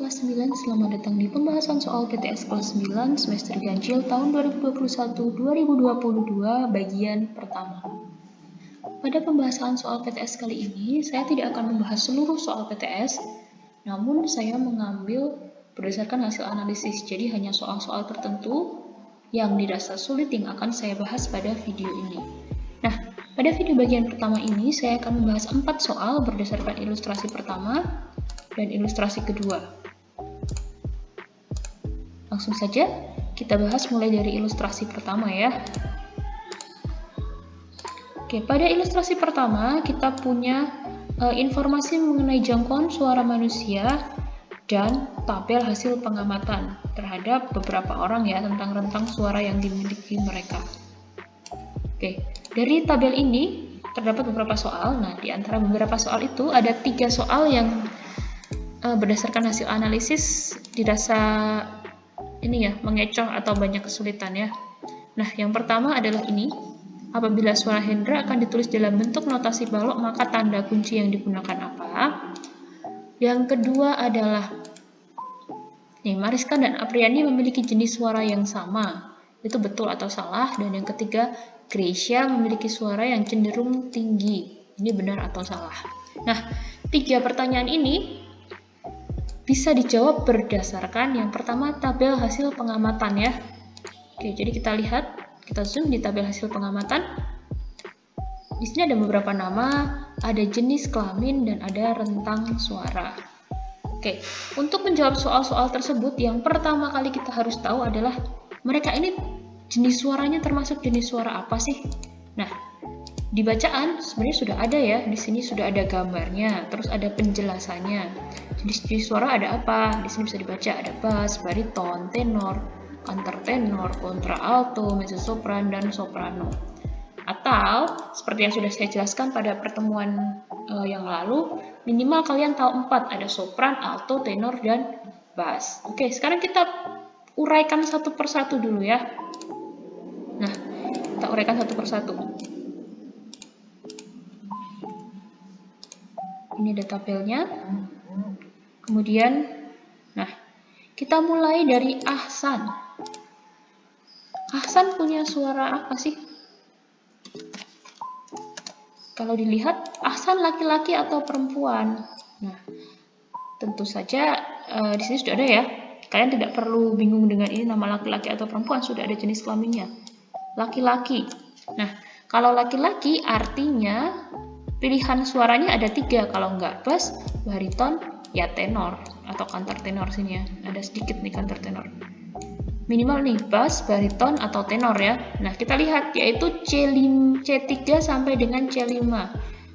kelas 9, selamat datang di pembahasan soal PTS kelas 9 semester ganjil tahun 2021-2022 bagian pertama. Pada pembahasan soal PTS kali ini, saya tidak akan membahas seluruh soal PTS, namun saya mengambil berdasarkan hasil analisis, jadi hanya soal-soal tertentu yang dirasa sulit yang akan saya bahas pada video ini. Nah, pada video bagian pertama ini, saya akan membahas 4 soal berdasarkan ilustrasi pertama dan ilustrasi kedua. Langsung saja kita bahas mulai dari ilustrasi pertama ya. Oke, pada ilustrasi pertama kita punya informasi mengenai jangkauan suara manusia dan tabel hasil pengamatan terhadap beberapa orang ya tentang rentang suara yang dimiliki mereka. Oke, dari tabel ini terdapat beberapa soal. Nah, di antara beberapa soal itu ada 3 soal yang berdasarkan hasil analisis dirasa ini ya mengecoh atau banyak kesulitan ya. Nah, yang pertama adalah ini. Apabila suara Hendra akan ditulis dalam bentuk notasi balok, maka tanda kunci yang digunakan apa? Yang kedua adalah Mariska dan Apriani memiliki jenis suara yang sama. Itu betul atau salah? Dan yang ketiga, Gracia memiliki suara yang cenderung tinggi. Ini benar atau salah? Nah, 3 pertanyaan ini bisa dijawab berdasarkan yang pertama tabel hasil pengamatan ya. Oke, jadi kita lihat, kita zoom di tabel hasil pengamatan. Di sini ada beberapa nama, ada jenis kelamin dan ada rentang suara. Oke, untuk menjawab soal-soal tersebut, yang pertama kali kita harus tahu adalah mereka ini jenis suaranya termasuk jenis suara apa sih? Nah, di bacaan sebenarnya sudah ada ya, di sini sudah ada gambarnya, terus ada penjelasannya. Jenis suara ada apa? Di sini bisa dibaca ada bass, bariton, tenor, countertenor, kontraalto, mezzosopran, dan soprano. Atau seperti yang sudah saya jelaskan pada pertemuan yang lalu, minimal kalian tahu 4, ada sopran, alto, tenor, dan bass. Oke, sekarang kita uraikan satu persatu dulu ya. Nah, kita uraikan satu persatu. Ini ada tabelnya. Kemudian, nah, kita mulai dari Ahsan. Ahsan punya suara apa sih? Kalau dilihat, Ahsan laki-laki atau perempuan? Nah, tentu saja di sini sudah ada ya. Kalian tidak perlu bingung dengan ini nama laki-laki atau perempuan, sudah ada jenis kelaminnya. Laki-laki. Nah, kalau laki-laki artinya pilihan suaranya ada 3, kalau nggak bass, bariton, ya tenor atau countertenor sini ya. Ada sedikit nih countertenor. Minimal nih bass, bariton atau tenor ya. Nah, kita lihat yaitu C3 sampai dengan C5.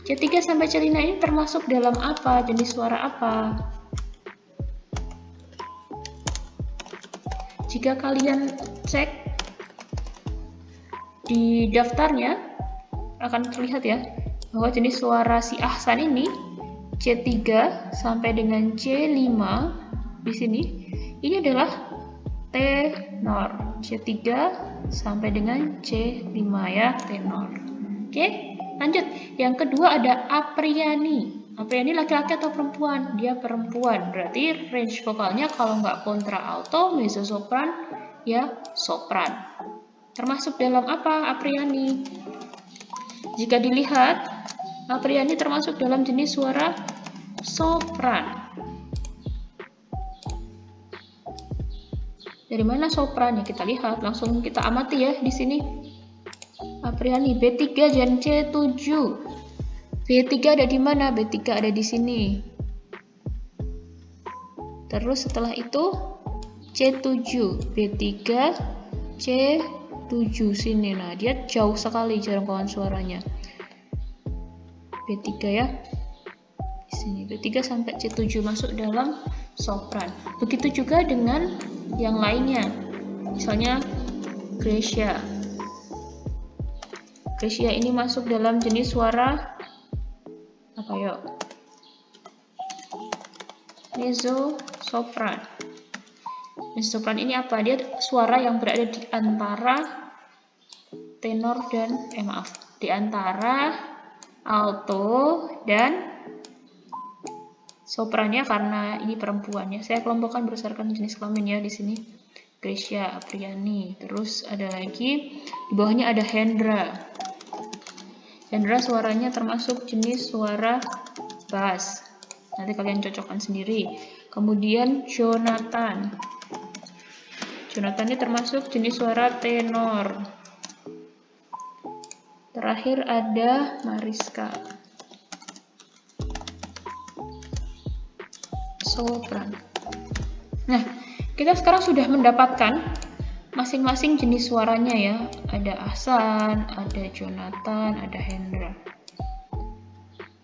C3 sampai C5 ini termasuk dalam apa? Jenis suara apa? Jika kalian cek di daftarnya akan terlihat ya bahwa jenis suara si Ahsan ini C3 sampai dengan C5 di sini ini adalah tenor. C3 sampai dengan C5 ya, tenor. Oke, lanjut. Yang kedua ada Apriani. Apriani laki-laki atau perempuan? Dia perempuan. Berarti range vokalnya kalau nggak kontraalto, mezzosopran, ya sopran. Termasuk dalam apa Apriani? Jika dilihat, Apriani termasuk dalam jenis suara sopran. Dari mana sopran? Ya kita lihat, langsung kita amati ya di sini. Apriani B3 dan C7. B3 ada di mana? B3 ada di sini. Terus setelah itu C7, B3, C7 sini. Nah, dia jauh sekali jangkauan suaranya. B3 ya. Di sini B3 sampai C7 masuk dalam sopran. Begitu juga dengan yang lainnya. Misalnya Gracia. Gracia ini masuk dalam jenis suara apa yuk? Mezzosopran. Mezzosopran ini apa? Dia suara yang berada di antara tenor dan di antara alto dan Soprannya karena ini perempuannya. Saya kelompokkan berdasarkan jenis kelamin ya di sini. Gracia, Apriani. Terus ada lagi di bawahnya ada Hendra. Hendra suaranya termasuk jenis suara bass. Nanti kalian cocokkan sendiri. Kemudian Jonathan. Jonathan ini termasuk jenis suara tenor. Terakhir ada Mariska. Sopran. Nah, kita sekarang sudah mendapatkan masing-masing jenis suaranya ya. Ada Ahsan, ada Jonathan, ada Hendra.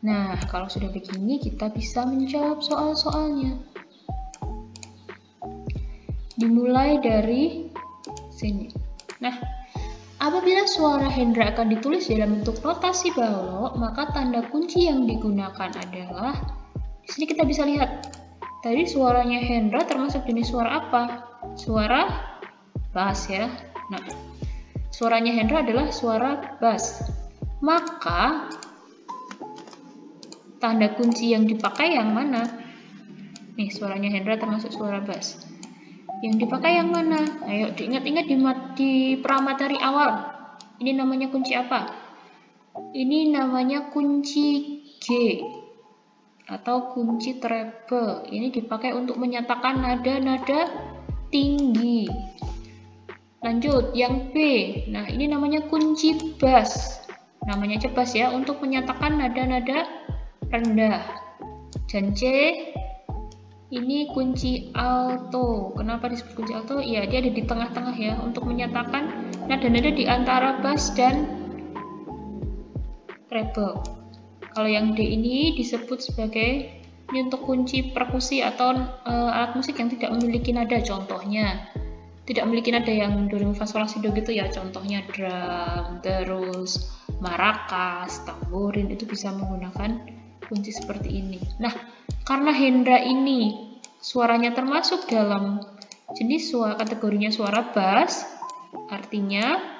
Nah, kalau sudah begini kita bisa menjawab soal-soalnya. Dimulai dari sini. Nah, apabila suara Hendra akan ditulis dalam bentuk rotasi balok, maka tanda kunci yang digunakan adalah, di sini kita bisa lihat, tadi suaranya Hendra termasuk jenis suara apa? Suara bass ya. Nah, suaranya Hendra adalah suara bass. Maka tanda kunci yang dipakai yang mana? Nih, suaranya Hendra termasuk suara bass. Yang dipakai yang mana? Ayo diingat-ingat di pramateri awal. Ini namanya kunci apa? Ini namanya kunci G atau kunci treble. Ini dipakai untuk menyatakan nada-nada tinggi. Lanjut, yang B. Nah, ini namanya kunci bass. Namanya aja bass ya, untuk menyatakan nada-nada rendah. Dan C, ini kunci alto. Kenapa disebut kunci alto? Ya, dia ada di tengah-tengah ya, untuk menyatakan nada-nada di antara bass dan treble. Kalau yang D ini disebut sebagai ini untuk kunci perkusi atau alat musik yang tidak memiliki nada. Contohnya, tidak memiliki nada yang do, re, mi, fa, sol, la, si, do gitu ya. Contohnya drum, terus maracas, tamborin, itu bisa menggunakan kunci seperti ini. Nah, karena Hendra ini suaranya termasuk dalam jenis suara kategorinya suara bass, artinya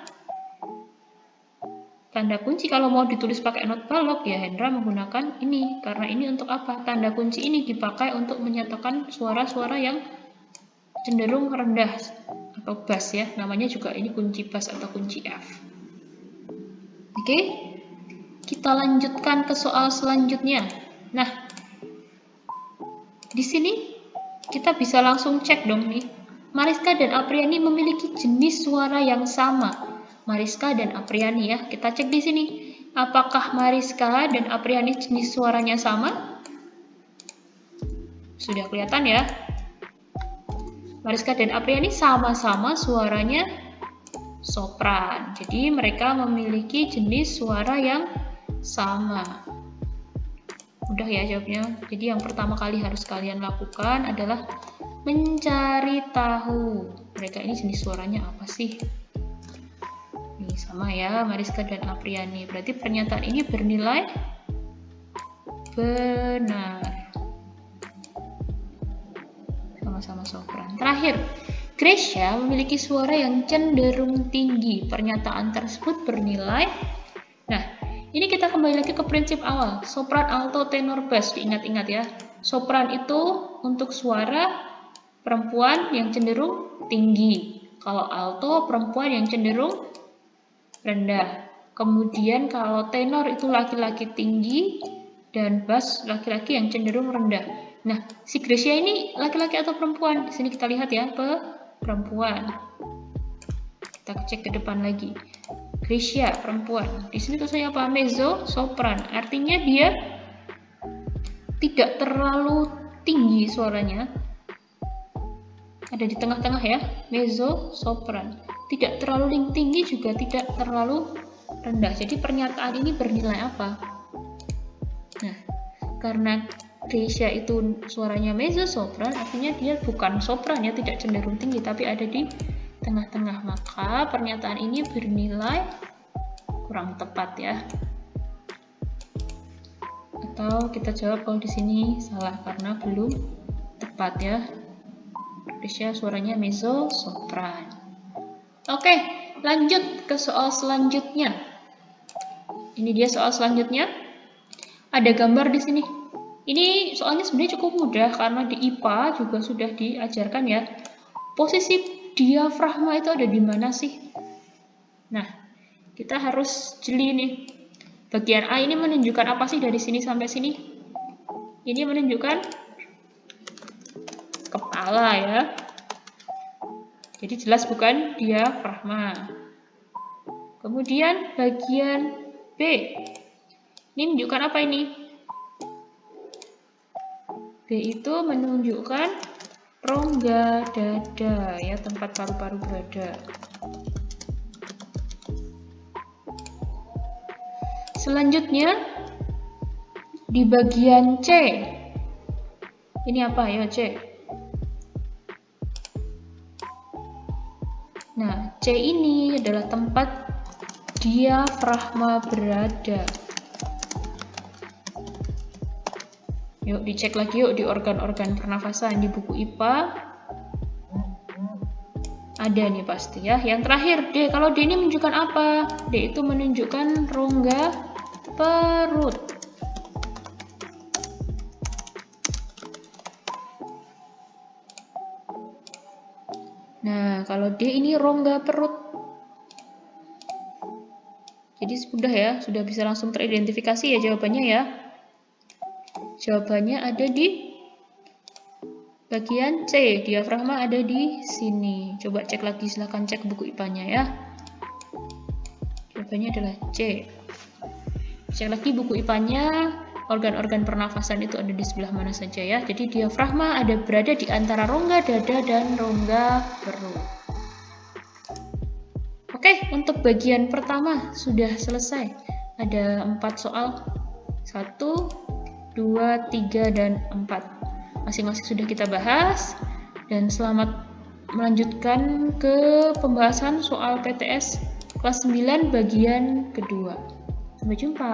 tanda kunci kalau mau ditulis pakai not balok ya Hendra menggunakan ini. Karena ini untuk apa? Tanda kunci ini dipakai untuk menyatakan suara-suara yang cenderung rendah atau bass ya. Namanya juga ini kunci bass atau kunci F. Oke, kita lanjutkan ke soal selanjutnya. Nah, di sini kita bisa langsung cek dong nih. Mariska dan Apriani memiliki jenis suara yang sama. Mariska dan Apriani ya. Kita cek di sini. Apakah Mariska dan Apriani jenis suaranya sama? Sudah kelihatan ya. Mariska dan Apriani sama-sama suaranya sopran. Jadi mereka memiliki jenis suara yang sama. Mudah ya jawabnya. Jadi yang pertama kali harus kalian lakukan adalah mencari tahu mereka ini jenis suaranya apa sih. Ini sama ya, Mariska dan Apriani. Berarti pernyataan ini bernilai benar. Sama-sama sopran. Terakhir, Gracia memiliki suara yang cenderung tinggi. Pernyataan tersebut bernilai. Nah, ini kita kembali lagi ke prinsip awal, sopran, alto, tenor, bass. Diingat-ingat ya. Sopran itu untuk suara perempuan yang cenderung tinggi. Kalau alto, perempuan yang cenderung rendah. Kemudian kalau tenor itu laki-laki tinggi dan bass laki-laki yang cenderung rendah. Nah, si Gracia ini laki-laki atau perempuan? Di sini kita lihat ya, perempuan. Kita cek ke depan lagi. Gracia perempuan. Di sini tulisannya apa? Mezzo sopran. Artinya dia tidak terlalu tinggi suaranya. Ada di tengah-tengah ya. Mezzo sopran. Tidak terlalu tinggi juga tidak terlalu rendah. Jadi pernyataan ini bernilai apa? Nah, karena Gracia itu suaranya mezzo sopran, artinya dia bukan sopran ya, tidak cenderung tinggi tapi ada di tengah-tengah, maka pernyataan ini bernilai kurang tepat ya. Atau kita jawab kalau di sini salah karena belum tepat ya. Gracia suaranya mezzo sopran. Oke, lanjut ke soal selanjutnya. Ini dia soal selanjutnya. Ada gambar di sini. Ini soalnya sebenarnya cukup mudah karena di IPA juga sudah diajarkan ya. Posisi diafragma itu ada di mana sih? Nah, kita harus jeli nih. Bagian A ini menunjukkan apa sih dari sini sampai sini? Ini menunjukkan kepala ya. Jadi jelas bukan diafragma. Kemudian bagian B. Ini menunjukkan apa ini? B itu menunjukkan rongga dada ya, tempat paru-paru berada. Selanjutnya di bagian C. Ini apa ya, C? Nah, C ini adalah tempat diafragma berada. Yuk dicek lagi yuk di organ-organ pernafasan di buku IPA. Ada nih pasti ya. Yang terakhir D, kalau D ini menunjukkan apa? D itu menunjukkan rongga perut. Nah, kalau D ini rongga perut. Jadi sudah ya, sudah bisa langsung teridentifikasi ya jawabannya ya. Jawabannya ada di bagian C, diafragma ada di sini. Coba cek lagi, silahkan cek buku IPA-nya ya. Jawabannya adalah C. Cek lagi buku IPA-nya, organ-organ pernafasan itu ada di sebelah mana saja ya. Jadi diafragma ada berada di antara rongga dada dan rongga perut. Oke, untuk bagian pertama sudah selesai. Ada 4 soal. 1, 2, 3, dan 4. Masing-masing sudah kita bahas. Dan selamat melanjutkan ke pembahasan soal PTS kelas 9 bagian kedua. Sampai jumpa.